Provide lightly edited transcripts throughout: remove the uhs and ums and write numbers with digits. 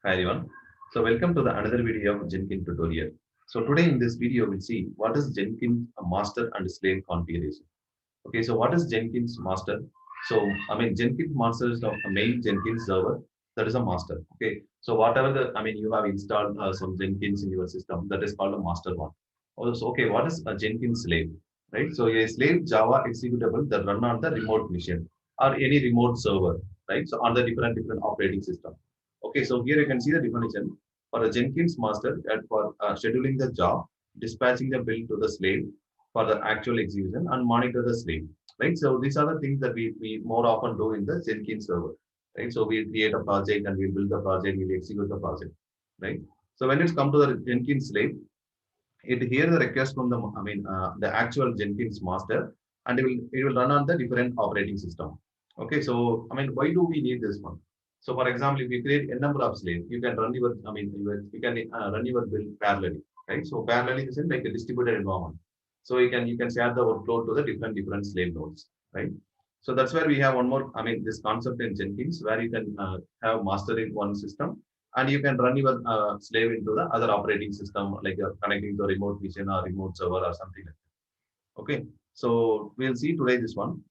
Hi everyone. So welcome to the another video of Jenkins tutorial. So today in this video we'll see what is Jenkins master and slave configuration. Okay, so what is Jenkins master? So Jenkins master is the main Jenkins server that is a master. Okay, so whatever you have installed some Jenkins in your system that is called a master one. Also, okay, what is a Jenkins slave? Right, so a slave Java executable that run on the remote machine or any remote server. Right, so on the different operating system. Okay, so here you can see the definition for a Jenkins master that for scheduling the job, dispatching the bill to the slave for the actual execution and monitor the slave. Right. So these are the things that we more often do in the Jenkins server. Right. So we create a project and we build the project, we execute the project. Right. So when it's come to the Jenkins slave, it here the request from the actual Jenkins master, and it will run on the different operating system. Okay, so why do we need this one? So for example, if you create a number of slaves, you can run your you can run your build parallelly, right? So parallelly is in like a distributed environment. So you can share the workload to the different slave nodes, right? So that's where we have one more, this concept in Jenkins where you can have master in one system and you can run your slave into the other operating system, like connecting to a remote machine or remote server or something like that. Okay, so we'll see today this one.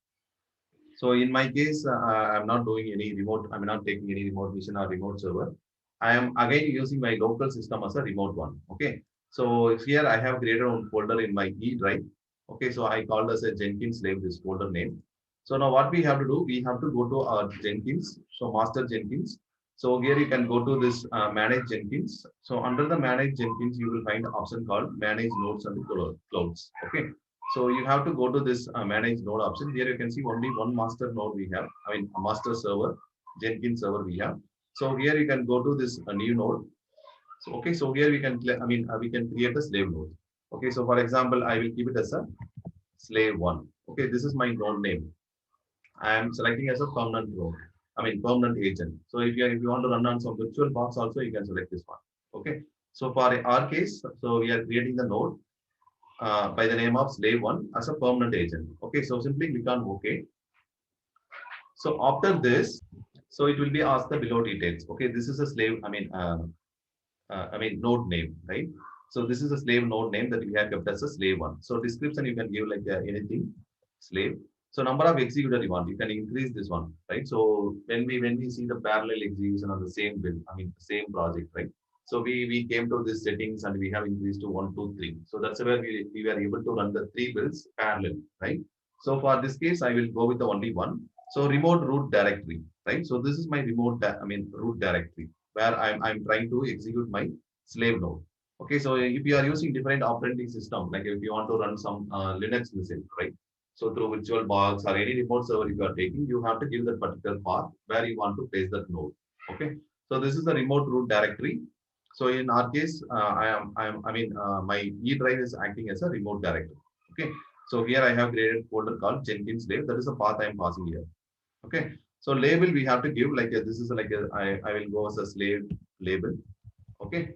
So in my case, I'm not doing any remote. I'm not taking any remote machine or remote server. I am again using my local system as a remote one. Okay, so here I have created one folder in my E drive. Okay, so I called as a Jenkins slave this folder name. So now what we have to do, we have to go to our Jenkins. So master Jenkins. So here you can go to this manage Jenkins. So under the manage Jenkins, you will find an option called manage nodes and clouds. Okay. So you have to go to this manage node option. Here you can see only one master node we have. A master server, Jenkins server we have. So here you can go to this new node. So okay, so here we can we can create a slave node. Okay, so for example, I will keep it as a slave one. Okay, this is my node name. I am selecting as a permanent node. Permanent agent. So if you want to run on some virtual box also, you can select this one. Okay. So for our case, so we are creating the node by the name of slave one as a permanent agent. Okay, so simply click on OK. So after this, so it will be asked the below details. Okay, this is a slave. Node name, right? So this is a slave node name that we have kept as a slave one. So description you can give like anything slave. So number of executor you want, you can increase this one, right? So when we see the parallel execution on the same build, same project, right? So we came to this settings and we have increased to 1, 2, 3. So that's where we were able to run the 3 builds parallel, right? So for this case, I will go with the only one. So remote root directory, right? So this is my root directory where I'm trying to execute my slave node. Okay, so if you are using different operating system, like if you want to run some Linux machine, right? So through VirtualBox or any remote server if you are taking, you have to give that particular path where you want to place that node. Okay, so this is the remote root directory. So in our case, my E drive is acting as a remote directory. Okay, so here I have created folder called Jenkins slave. That is the path I am passing here. Okay, so label we have to give like this is like I will go as a slave label. Okay,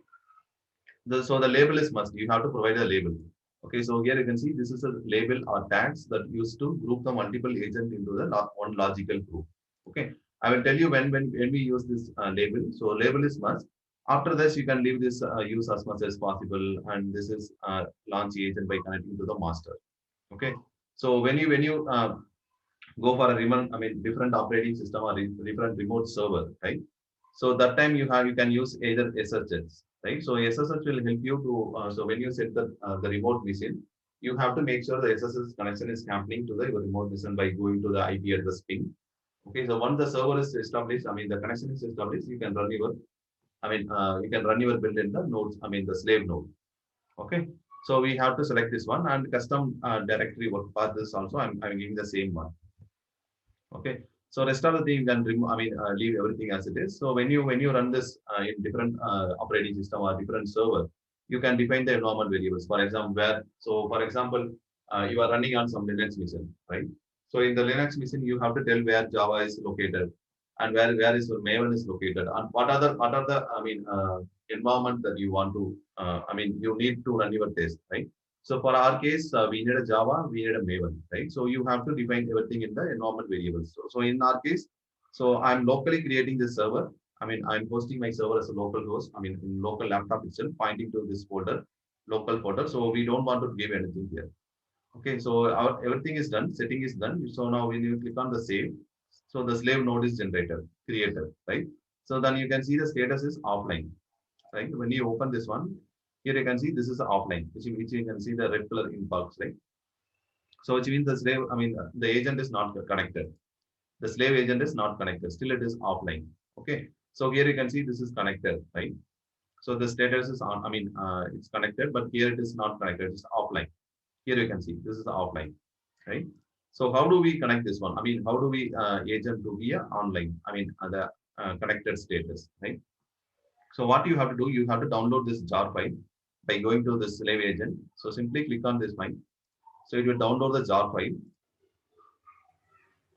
so the label is must. You have to provide a label. Okay, so here you can see this is a label or tags that used to group the multiple agent into the one logical group. Okay, I will tell you when we use this label. So label is must. After this, you can leave this use as much as possible, and this is launch agent by connecting to the master. Okay, so when you go for a different operating system or different remote server, right? So that time you can use either SSH, right? So SSH will help you to so when you set the remote machine, you have to make sure the SSH connection is happening to the your remote machine by going to the IP address ping. Okay, so once the server is established, the connection is established, you can run your you can run your build in the nodes, the slave node. Okay, so we have to select this one and custom directory work path is also I'm giving the same one. Okay, so rest of the thing you can remove, leave everything as it is. So when you run this in different operating system or different server, you can define the environment variables. For example, for example, you are running on some Linux machine, right? So in the Linux machine, you have to tell where Java is located and where is your Maven is located and what are the environment that you want to you need to run your test, right? So for our case, we need a Java, we need a Maven, right? So you have to define everything in the environment variables. So in our case, so I'm locally creating this server I mean, I'm hosting my server as a local host. I mean, in local laptop itself, pointing to this folder, local folder. So we don't want to give anything here. Okay, so our everything is done, setting is done. So now when you click on the save, so the slave node is generated, created, right? So then you can see the status is offline, right? When you open this one, here you can see this is offline, which you can see the red color in box, right? So which means the slave, I mean, the agent is not connected. The slave agent is not connected. Still, it is offline. Okay. So here you can see this is connected, right? So the status is on. I mean, it's connected, but here it is not connected. It's offline. Here you can see this is offline, right? So how do we connect this one? I mean, how do we agent to be online? I mean, the connected status, right? So what you have to do, you have to download this jar file by going to the slave agent. So simply click on this file. So it will download the jar file.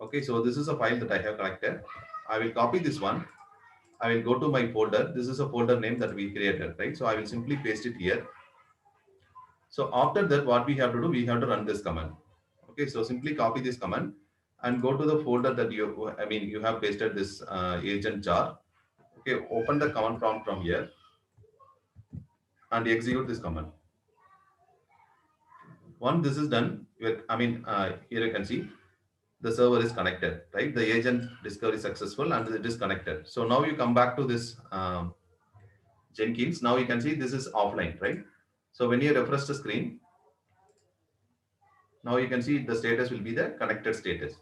Okay, so this is a file that I have collected. I will copy this one. I will go to my folder. This is a folder name that we created, right? So I will simply paste it here. So after that, what we have to do, we have to run this command. Okay, so simply copy this command and go to the folder that you have pasted this agent jar. Okay, open the command prompt from here and execute this command. Once this is done, here you can see the server is connected, right? The agent discovery is successful and it is connected. So now you come back to this Jenkins. Now you can see this is offline, right? So when you refresh the screen, now you can see the status will be the connected status.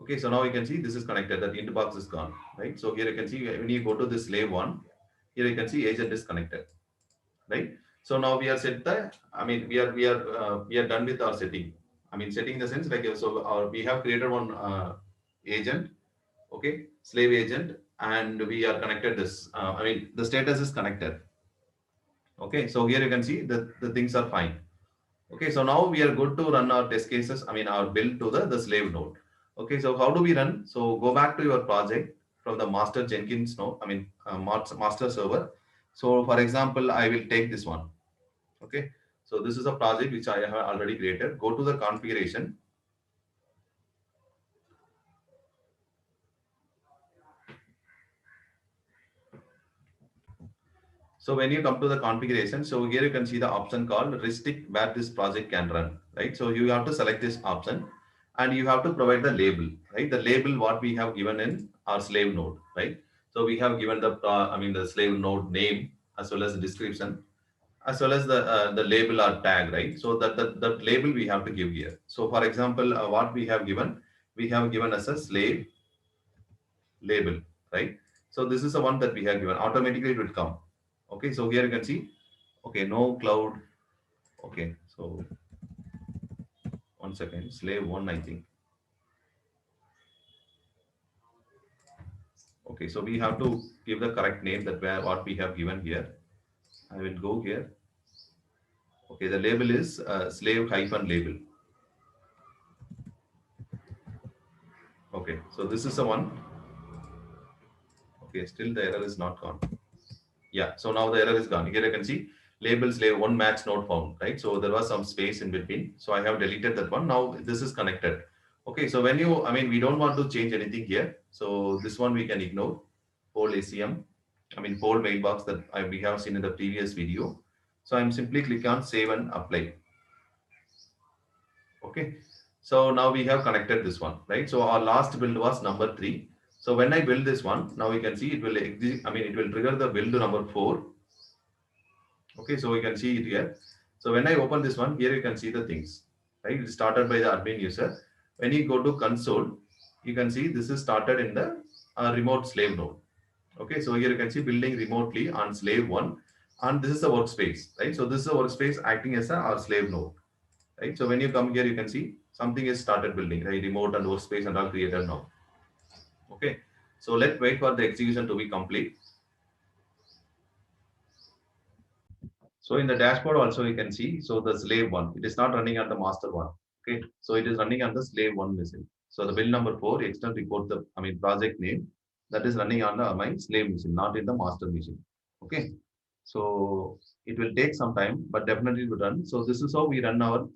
Okay, so now you can see this is connected, that int box is gone, right? So here you can see when you go to the slave one, here you can see agent is connected, right? So now we are set the, I mean, we are done with our setting. I mean, setting in the sense like, so we have created one agent, okay, slave agent, and we are connected this, I mean, the status is connected. Okay, so here you can see that the things are fine. Okay, so now we are good to run our test cases, I mean, our build to the slave node. Okay, so how do we run? So go back to your project from the master Jenkins node, I mean, master server. So for example, I will take this one. Okay, so this is a project which I have already created. Go to the configuration. So when you come to the configuration, so here you can see the option called restrict where this project can run, right? So you have to select this option and you have to provide the label, right? The label what we have given in our slave node, right? So we have given the slave node name as well as the description as well as the label or tag, right? So that label we have to give here. So for example, what we have given as a slave label, right? So this is the one that we have given. Automatically it will come. Okay, so here you can see, okay, no cloud. Okay, so 1 second, slave one, I think. Okay, so we have to give the correct name that where what we have given here. I will go here. Okay, the label is slave hyphen label. Okay, so this is the one. Okay, still the error is not gone. Yeah, so now the error is gone. Here you can see label slave one match not found, right? So there was some space in between. So I have deleted that one. Now this is connected. Okay, so when you, I mean, we don't want to change anything here. So this one we can ignore. Poll ACM, I mean, poll mailbox that we have seen in the previous video. So I'm simply click on save and apply. Okay, so now we have connected this one, right? So our last build was number 3. So when I build this one, now you can see it will exist. I mean, it will trigger the build number 4. Okay, so you can see it here. So when I open this one, here you can see the things, right? It started by the admin user. When you go to console, you can see this is started in the remote slave node. Okay, so here you can see building remotely on slave one, and this is the workspace, right? So this is a workspace acting as our slave node, right? So when you come here, you can see something is started building, right? Remote and workspace and all created now. Okay, so let's wait for the execution to be complete. So in the dashboard also you can see, so the slave one, it is not running on the master one. Okay, so it is running on the slave one machine. So the build number 4, external report the, I mean, project name that is running on the my slave machine, not in the master machine. Okay, so it will take some time, but definitely it will run. So this is how we run our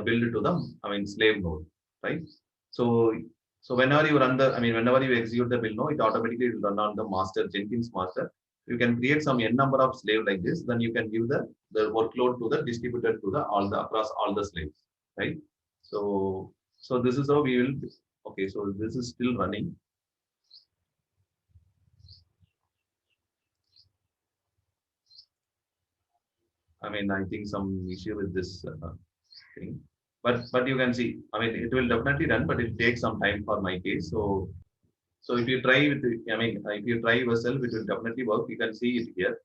build to the, I mean, slave node, right? So So whenever you run the, I mean, whenever you execute the build node, it automatically will run on the master Jenkins master. You can create some n number of slave like this. Then you can give the workload to the distributed to the all the across all the slaves, right? So this is how we will. Okay, so this is still running. I mean, I think some issue with this thing, but you can see. I mean, it will definitely run, but it takes some time for my case. So if you try with, I mean, if you try yourself, it will definitely work. You can see it here.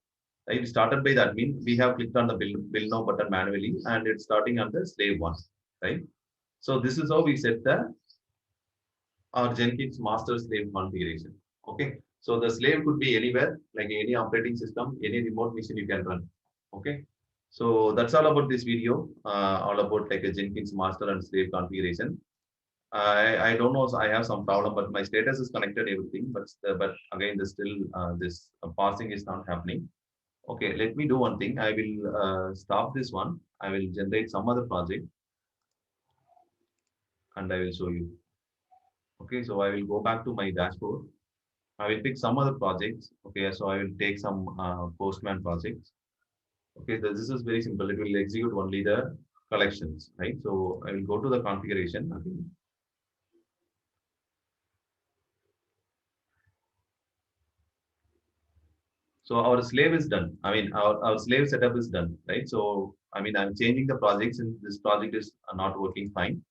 Right? We started by the admin. We have clicked on the build now button manually, and it's starting on the slave one. Right. So this is how we set the our Jenkins master slave configuration. Okay. So the slave could be anywhere, like any operating system, any remote machine you can run. Okay. So that's all about this video, all about like a Jenkins master and slave configuration. I don't know. So I have some problem, but my status is connected everything. But again, this still this parsing is not happening. Okay, let me do one thing. I will stop this one. I will generate some other project and I will show you. Okay, so I will go back to my dashboard. I will pick some other projects. Okay, so I will take some Postman projects. Okay, so this is very simple. It will execute only the collections, right? So I will go to the configuration. Okay. So our slave is done. I mean, our slave setup is done, right? So, I mean, I'm changing the project since this project is not working fine.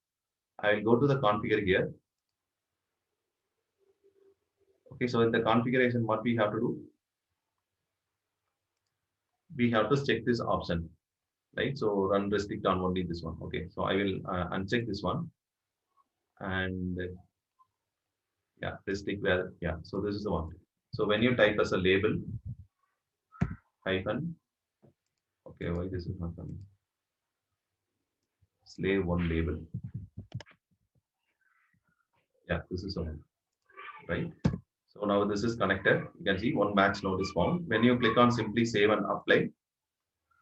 I will go to the configure here. Okay, so in the configuration, what we have to do, we have to check this option, right? So run restrict on only this one. Okay, so I will uncheck this one and yeah, restrict where, yeah, so this is the one. So when you type as a label hyphen, okay, why this is not coming? Slave one label. Yeah, this is the one, right? So now this is connected. You can see one match node is found. When you click on simply save and apply,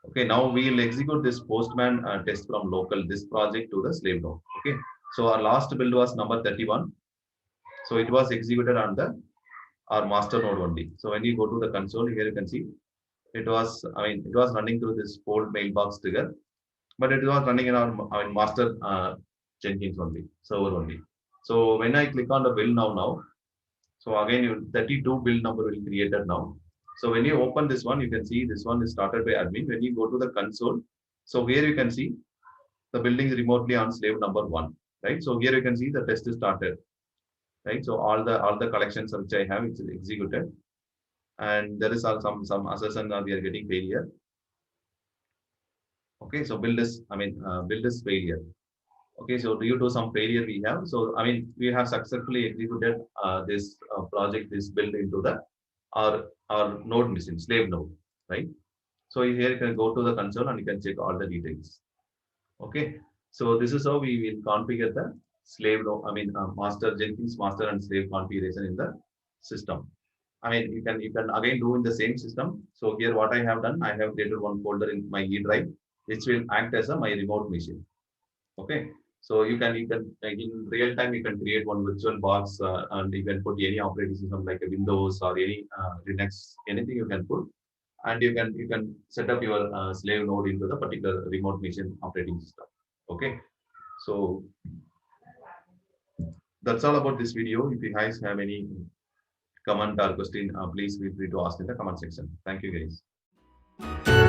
okay, now we will execute this Postman test from local, this project to the slave node. Okay, so our last build was number 31. So it was executed on the our master node only. So when you go to the console, here you can see it was, I mean, it was running through this old mailbox trigger, but it was running in our, I mean, master Jenkins only, server only. So when I click on the build now, so again, 32 build number will be created now. So when you open this one, you can see this one is started by admin. When you go to the console, so here you can see the building is remotely on slave number one, right? So here you can see the test is started, right? So all the collections which I have, it's executed, and there is some assertion that we are getting failure. Okay, so build is failure. Okay, so due to some failure we have, so I mean we have successfully executed this project, this build into the our node machine, slave node, right? So here you can go to the console and you can check all the details. Okay, so this is how we will configure the slave node, I mean master Jenkins master and slave configuration in the system. I mean you can again do in the same system. So here what I have done, I have created one folder in my E drive, which will act as my remote machine. Okay, so you can like in real time you can create one virtual box and you can put any operating system like a Windows or any Linux, anything you can put, and you can set up your slave node into the particular remote machine operating system. Okay, so that's all about this video. If you guys have any comment or question, please feel free to ask in the comment section. Thank you guys.